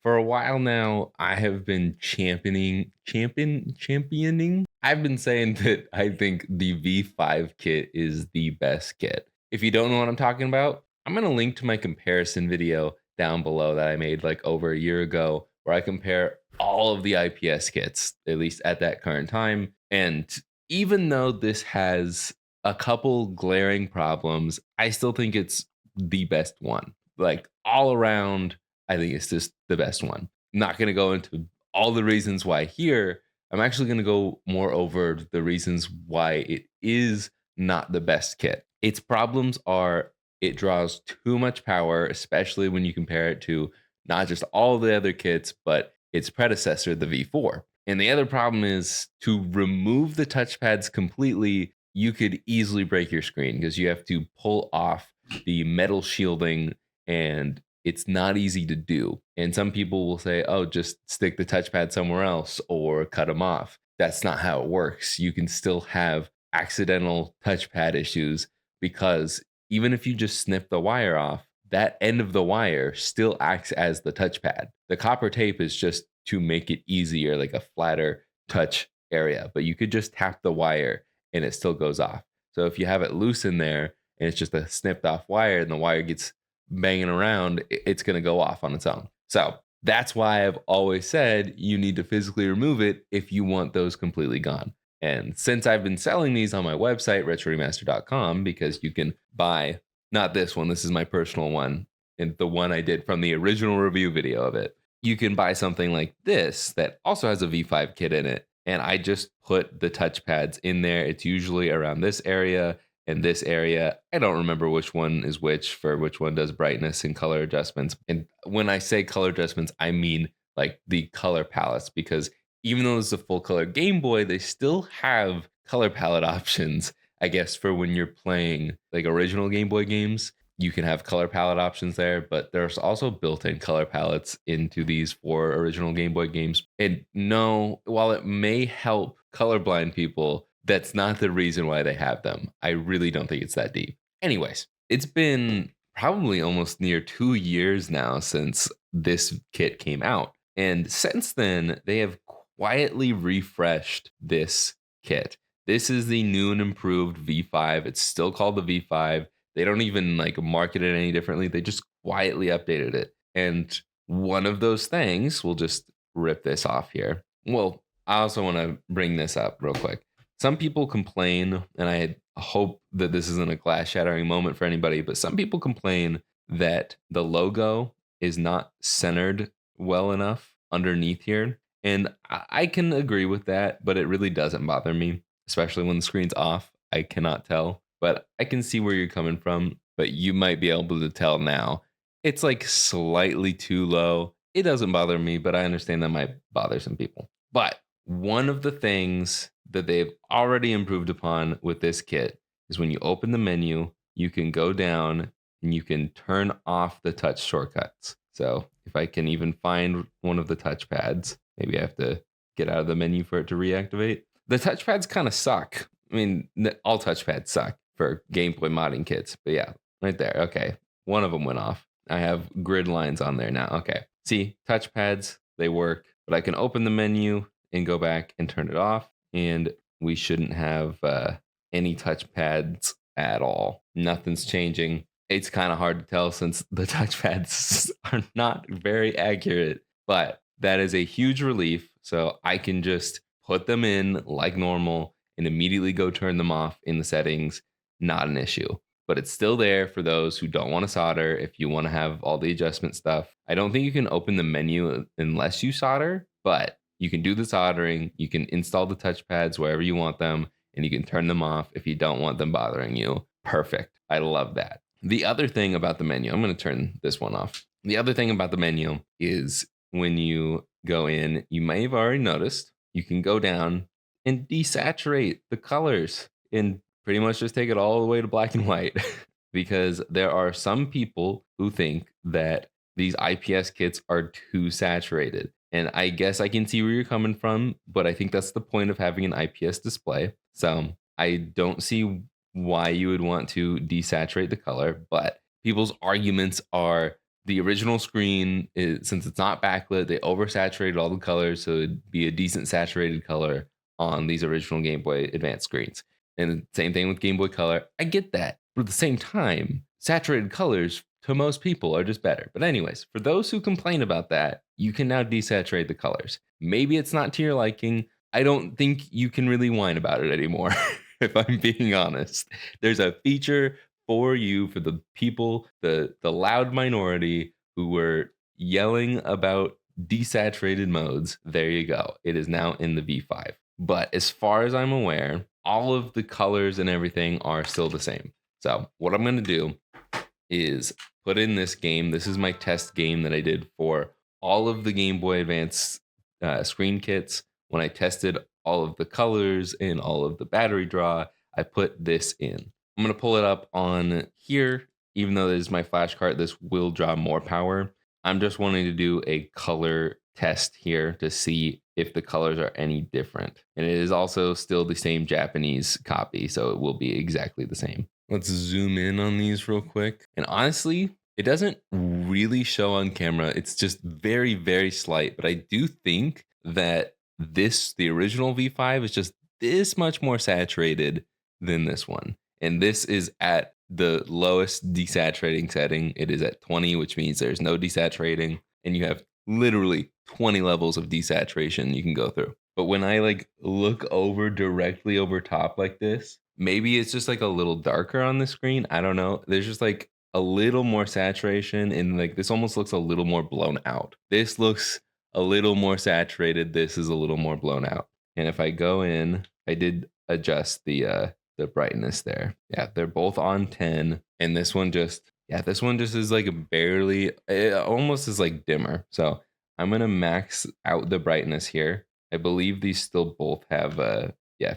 For a while now, I have been championing. I've been saying that I think the V5 kit is the best kit. If you don't know what I'm talking about, I'm going to link to my comparison video down below that I made like over a year ago, where I compare all of the IPS kits, at least at that current time. And even though this has a couple glaring problems, I still think it's the best one. Like all around, I think it's just the best one. I'm not going to go into all the reasons why here. I'm actually going to go more over the reasons why it is not the best kit. Its problems are it draws too much power, especially when you compare it to not just all the other kits, but its predecessor, the V4. And the other problem is to remove the touchpads completely, you could easily break your screen because you have to pull off the metal shielding, and it's not easy to do. And some people will say, oh, just stick the touchpad somewhere else or cut them off. That's not how it works. You can still have accidental touchpad issues because even if you just snip the wire off, that end of the wire still acts as the touchpad. The copper tape is just to make it easier, like a flatter touch area, but you could just tap the wire and it still goes off. So if you have it loose in there and it's just a snipped off wire and the wire gets banging around, it's going to go off on its own. So that's why I've always said you need to physically remove it if you want those completely gone. And since I've been selling these on my website, retroremaster.com, because you can buy, not this one, this is my personal one, and the one I did from the original review video of it. You can buy something like this that also has a V5 kit in it. And I just put the touchpads in there. It's usually around this area and this area. I don't remember which one is which for which one does brightness and color adjustments. And when I say color adjustments, I mean like the color palettes, because even though it's a full color Game Boy, they still have color palette options, I guess, for when you're playing like original Game Boy games. You can have color palette options there, but there's also built-in color palettes into these for original Game Boy games. And no, while it may help colorblind people, that's not the reason why they have them. I really don't think it's that deep. Anyways, it's been probably almost near 2 years now since this kit came out. And since then, they have quietly refreshed this kit. This is the new and improved V5. It's still called the V5. They don't even like market it any differently. They just quietly updated it. And one of those things, we'll just rip this off here. Well, I also want to bring this up real quick. Some people complain, and I hope that this isn't a glass shattering moment for anybody, but some people complain that the logo is not centered well enough underneath here. And I can agree with that, but it really doesn't bother me, especially when the screen's off. I cannot tell, but I can see where you're coming from. But you might be able to tell now. It's like slightly too low. It doesn't bother me, but I understand that might bother some people. But one of the things that they've already improved upon with this kit is when you open the menu, you can go down and you can turn off the touch shortcuts. So if I can even find one of the touchpads, maybe I have to get out of the menu for it to reactivate. The touchpads kind of suck. I mean, all touchpads suck for Game Boy modding kits. But yeah, right there. Okay. One of them went off. I have grid lines on there now. Okay. See, touchpads, they work, but I can open the menu and go back and turn it off. And we shouldn't have any touchpads at all. Nothing's changing. It's kind of hard to tell since the touchpads are not very accurate, but that is a huge relief. So I can just put them in like normal and immediately go turn them off in the settings. Not an issue, but it's still there for those who don't want to solder. If you want to have all the adjustment stuff, I don't think you can open the menu unless you solder, but you can do the soldering. You can install the touchpads wherever you want them, and you can turn them off if you don't want them bothering you. Perfect. I love that. The other thing about the menu, I'm going to turn this one off. The other thing about the menu is when you go in, you may have already noticed, you can go down and desaturate the colors and pretty much just take it all the way to black and white. Because there are some people who think that these IPS kits are too saturated. And I guess I can see where you're coming from, but I think that's the point of having an IPS display. So I don't see why you would want to desaturate the color, but people's arguments are The original screen is, since it's not backlit, they oversaturated all the colors, so it'd be a decent saturated color on these original Game Boy Advance screens. And same thing with Game Boy Color. I get that. But at the same time, saturated colors to most people are just better. But anyways, for those who complain about that, you can now desaturate the colors. Maybe it's not to your liking. I don't think you can really whine about it anymore, if I'm being honest. There's a feature for you, for the people, the loud minority who were yelling about desaturated modes. There you go. It is now in the V5. But as far as I'm aware, all of the colors and everything are still the same. So what I'm going to do is put in this game. This is my test game that I did for all of the Game Boy Advance screen kits. When I tested all of the colors and all of the battery draw, I put this in. I'm going to pull it up on here. Even though this is my flash card, this will draw more power. I'm just wanting to do a color test here to see if the colors are any different. And it is also still the same Japanese copy, so it will be exactly the same. Let's zoom in on these real quick. And honestly, it doesn't really show on camera. It's just very, very slight. But I do think that the original V5 is just this much more saturated than this one. And this is at the lowest desaturating setting. It is at 20, which means there's no desaturating. And you have literally 20 levels of desaturation you can go through. But when I like look over directly over top like this, maybe it's just like a little darker on the screen. I don't know. There's just like a little more saturation, and like this almost looks a little more blown out. This looks a little more saturated. This is a little more blown out. And if I go in, I did adjust the brightness there. Yeah, they're both on 10, and this one just is like a barely, it almost is like dimmer. So I'm gonna max out the brightness here. I believe these still both have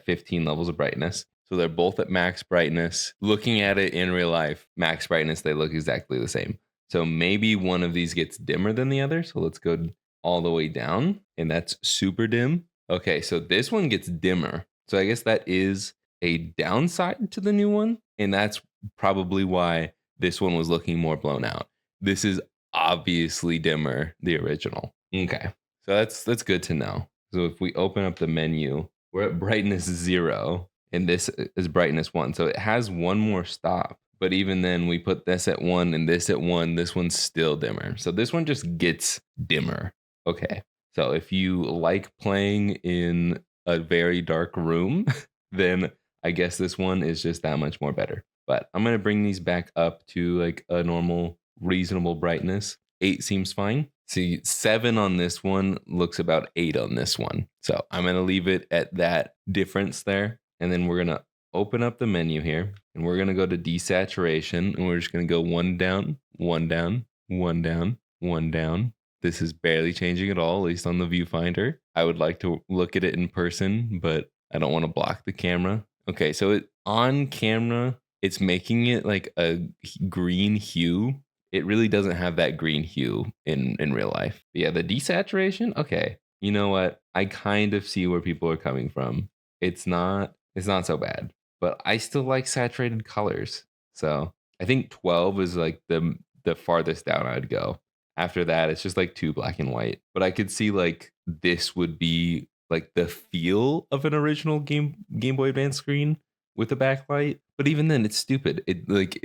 15 levels of brightness. So they're both at max brightness. Looking at it in real life, max brightness, they look exactly the same. So maybe one of these gets dimmer than the other. So let's go all the way down, and that's super dim. Okay, so this one gets dimmer. So I guess that is a downside to the new one, and that's probably why this one was looking more blown out. This is obviously dimmer, the original. Okay, so that's good to know. So if we open up the menu, we're at brightness 0, and this is brightness 1. So it has one more stop. But even then, we put this at 1 and this at 1. This one's still dimmer. So this one just gets dimmer. Okay. So if you like playing in a very dark room, then I guess this one is just that much more better. But I'm going to bring these back up to like a normal, reasonable brightness. 8 seems fine. See, 7 on this one looks about 8 on this one. So I'm going to leave it at that difference there. And then we're going to open up the menu here, and we're going to go to desaturation, and we're just going to go 1 down, 1 down, 1 down, 1 down. This is barely changing at all, at least on the viewfinder. I would like to look at it in person, but I don't want to block the camera. Okay, so on camera, it's making it like a green hue. It really doesn't have that green hue in real life. But yeah, the desaturation, okay. You know what? I kind of see where people are coming from. It's not so bad, but I still like saturated colors. So I think 12 is like the farthest down I'd go. After that, it's just like too black and white. But I could see like this would be like the feel of an original Game Boy Advance screen with a backlight. But even then, it's stupid. It like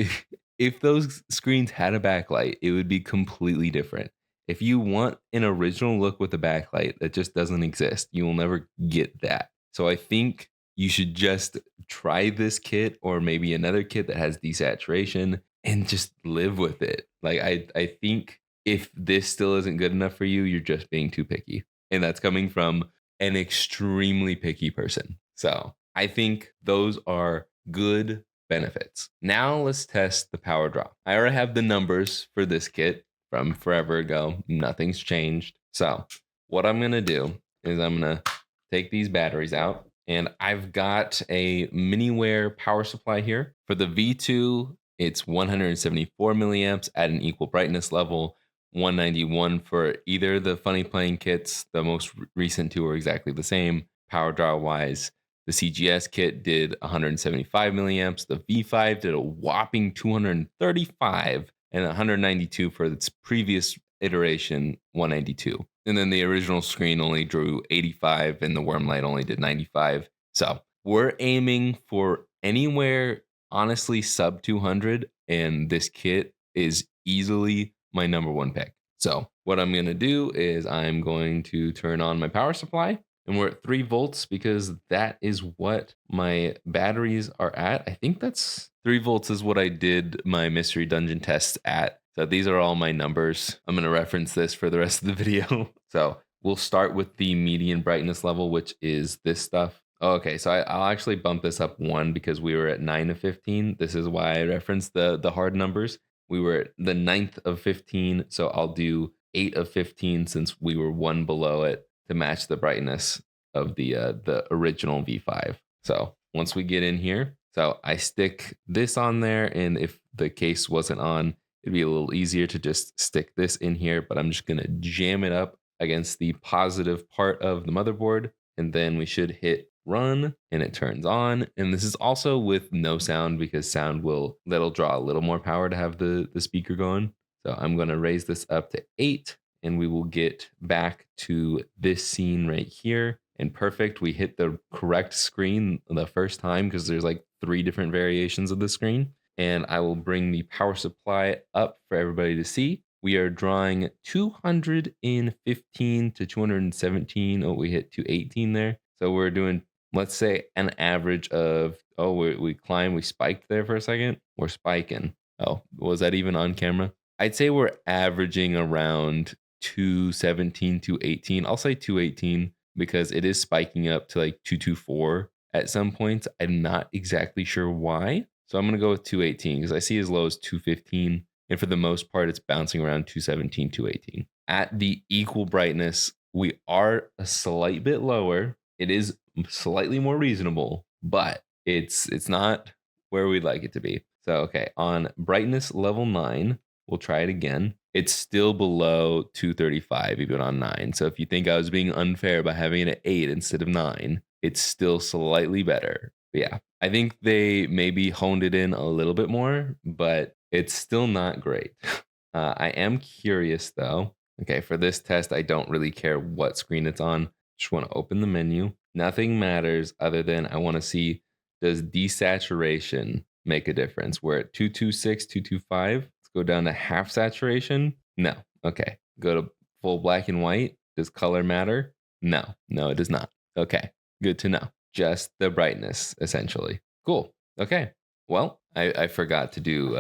if those screens had a backlight, it would be completely different. If you want an original look with a backlight that just doesn't exist, you will never get that. So I think you should just try this kit or maybe another kit that has desaturation and just live with it. Like I think if this still isn't good enough for you, you're just being too picky. And that's coming from an extremely picky person. So I think those are good benefits. Now let's test the power draw. I already have the numbers for this kit from forever ago. Nothing's changed. So what I'm going to do is I'm going to take these batteries out, and I've got a Miniware power supply here. For the V2, it's 174 milliamps at an equal brightness level. 191 for either the Funny Playing kits. The most recent two are exactly the same power draw wise. The CGS kit did 175 milliamps. The V5 did a whopping 235. and 192 for its previous iteration, 192. And then the original screen only drew 85 and the Wormlight only did 95. So we're aiming for anywhere, honestly, sub 200. And this kit is easily my number one pick. So what I'm going to do is I'm going to turn on my power supply, and we're at 3 volts because that is what my batteries are at. I think that's 3 volts is what I did my mystery dungeon tests at. So these are all my numbers. I'm going to reference this for the rest of the video. So we'll start with the median brightness level, which is this stuff. Oh, okay, so I'll actually bump this up 1 because we were at 9 of 15. This is why I referenced the hard numbers. We were at the 9th of 15, so I'll do 8 of 15 since we were 1 below it to match the brightness of the original V5. So once we get in here, so I stick this on there, and if the case wasn't on, it'd be a little easier to just stick this in here, but I'm just gonna jam it up against the positive part of the motherboard, and then we should hit run and it turns on. And this is also with no sound because sound that'll draw a little more power to have the speaker going. So I'm going to raise this up to 8 and we will get back to this scene right here. And perfect, we hit the correct screen the first time because there's like 3 different variations of the screen. And I will bring the power supply up for everybody to see. We are drawing 215 to 217. Oh, we hit 218 there. So we're doing, let's say, an average of, oh, we climbed, we spiked there for a second. We're spiking. Oh, was that even on camera? I'd say we're averaging around 217, 218. I'll say 218 because it is spiking up to like 224 at some points. I'm not exactly sure why. So I'm going to go with 218 because I see as low as 215. And for the most part, it's bouncing around 217, 218. At the equal brightness, we are a slight bit lower. It is slightly more reasonable, but it's not where we'd like it to be. So, okay, on brightness level 9, we'll try it again. It's still below 235, even on 9. So if you think I was being unfair by having it at 8 instead of 9, it's still slightly better. But yeah, I think they maybe honed it in a little bit more, but it's still not great. I am curious though. Okay, for this test, I don't really care what screen it's on. Just want to open the menu. Nothing matters other than I want to see, does desaturation make a difference? We're at 226, 225. Let's go down to half saturation. No. Okay. Go to full black and white. Does color matter? No. No, it does not. Okay. Good to know. Just the brightness, essentially. Cool. Okay. Well, I forgot to do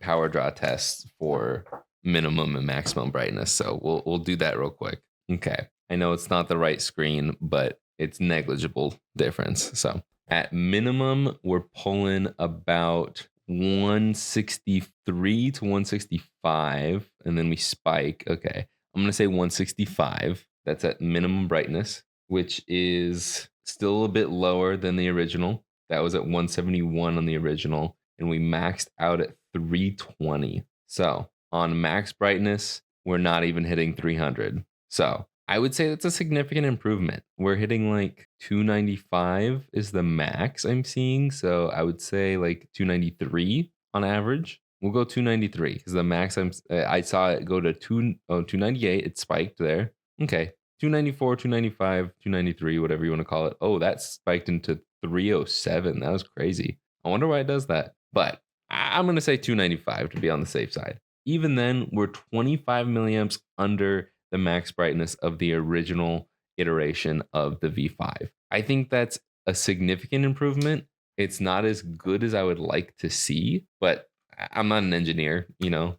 power draw tests for minimum and maximum brightness, so we'll do that real quick. Okay. I know it's not the right screen, but it's negligible difference. So at minimum, we're pulling about 163 to 165, and then we spike. Okay. I'm going to say 165. That's at minimum brightness, which is still a bit lower than the original. That was at 171 on the original, and we maxed out at 320. So on max brightness, we're not even hitting 300. So I would say that's a significant improvement. We're hitting like 295 is the max I'm seeing. So I would say like 293 on average. We'll go 293 because the max I saw it go to 298. It spiked there. Okay. 294, 295, 293, whatever you want to call it. Oh, that spiked into 307. That was crazy. I wonder why it does that. But I'm going to say 295 to be on the safe side. Even then, we're 25 milliamps under the max brightness of the original iteration of the V5. I think that's a significant improvement. It's not as good as I would like to see, but I'm not an engineer, you know.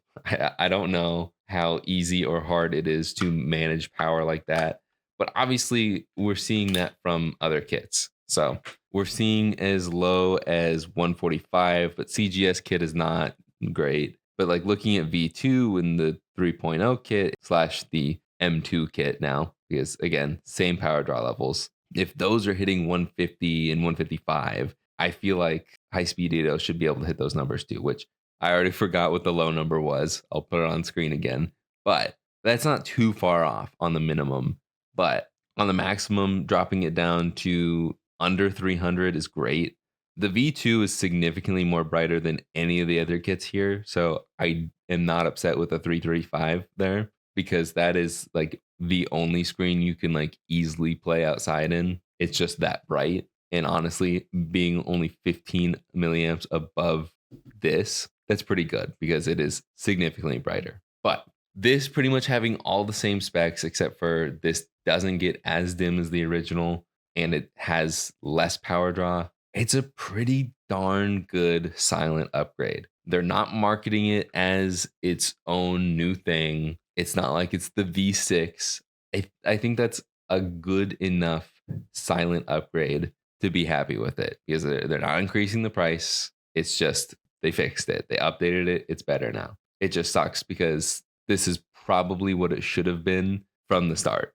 I don't know how easy or hard it is to manage power like that. But obviously, we're seeing that from other kits. So we're seeing as low as 145, but CGS kit is not great. But like looking at V2 and the 3.0 kit slash the M2 kit now, because again, same power draw levels. If those are hitting 150 and 155, I feel like high speed Eidos should be able to hit those numbers too, which I already forgot what the low number was. I'll put it on screen again. But that's not too far off on the minimum. But on the maximum, dropping it down to under 300 is great. The V2 is significantly more brighter than any of the other kits here. So I am not upset with the 335 there because that is like the only screen you can like easily play outside in. It's just that bright. And honestly, being only 15 milliamps above this, that's pretty good because it is significantly brighter. But this pretty much having all the same specs, except for this doesn't get as dim as the original and it has less power draw. It's a pretty darn good silent upgrade. They're not marketing it as its own new thing. It's not like it's the V6. I think that's a good enough silent upgrade to be happy with it because they're not increasing the price. It's just they fixed it. They updated it. It's better now. It just sucks because this is probably what it should have been from the start.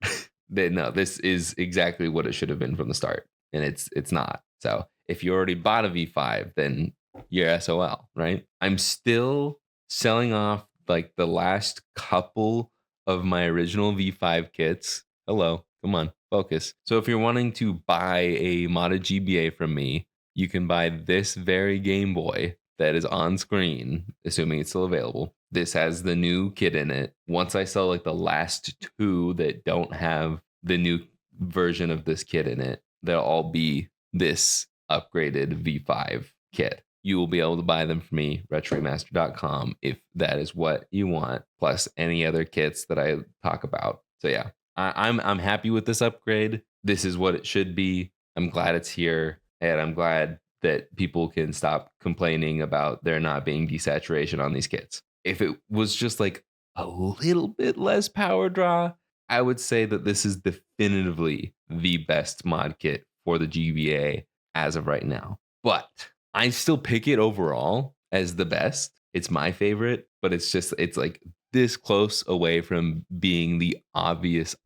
No, this is exactly what it should have been from the start, and it's not. So if you already bought a V5, then you're SOL, right? I'm still selling off like the last couple of my original V5 kits. Hello, come on, focus. So if you're wanting to buy a modded GBA from me, you can buy this very Game Boy that is on screen, assuming it's still available. This has the new kit in it. Once I sell like the last two that don't have the new version of this kit in it, they'll all be this upgraded V5 kit. You will be able to buy them from me, retroremaster.com, if that is what you want, plus any other kits that I talk about. So yeah, I'm happy with this upgrade. This is what it should be. I'm glad it's here, and I'm glad that people can stop complaining about there not being desaturation on these kits. If it was just like a little bit less power draw, I would say that this is definitively the best mod kit for the GBA as of right now. But I still pick it overall as the best. It's my favorite, but it's like this close away from being the obvious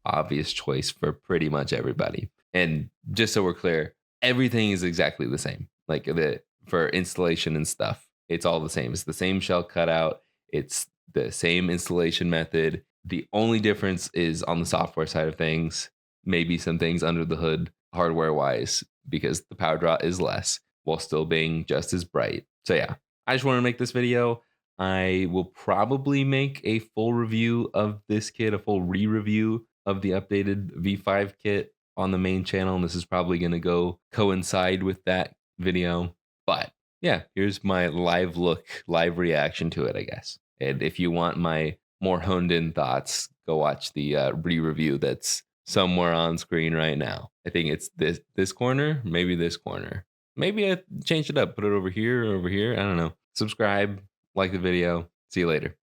choice for pretty much everybody. And just so we're clear, everything is exactly the same. Like for installation and stuff, it's all the same. It's the same shell cutout. It's the same installation method. The only difference is on the software side of things, maybe some things under the hood, hardware wise, because the power draw is less while still being just as bright. So yeah, I just want to make this video. I will probably make a full review of this kit, a full re-review of the updated V5 kit on the main channel. And this is probably going to go coincide with that video. But yeah, here's my live reaction to it, I guess. And if you want my more honed in thoughts, go watch the re-review that's somewhere on screen right now. I think it's this corner, maybe this corner. Maybe I changed it up, put it over here or over here. I don't know. Subscribe, like the video. See you later.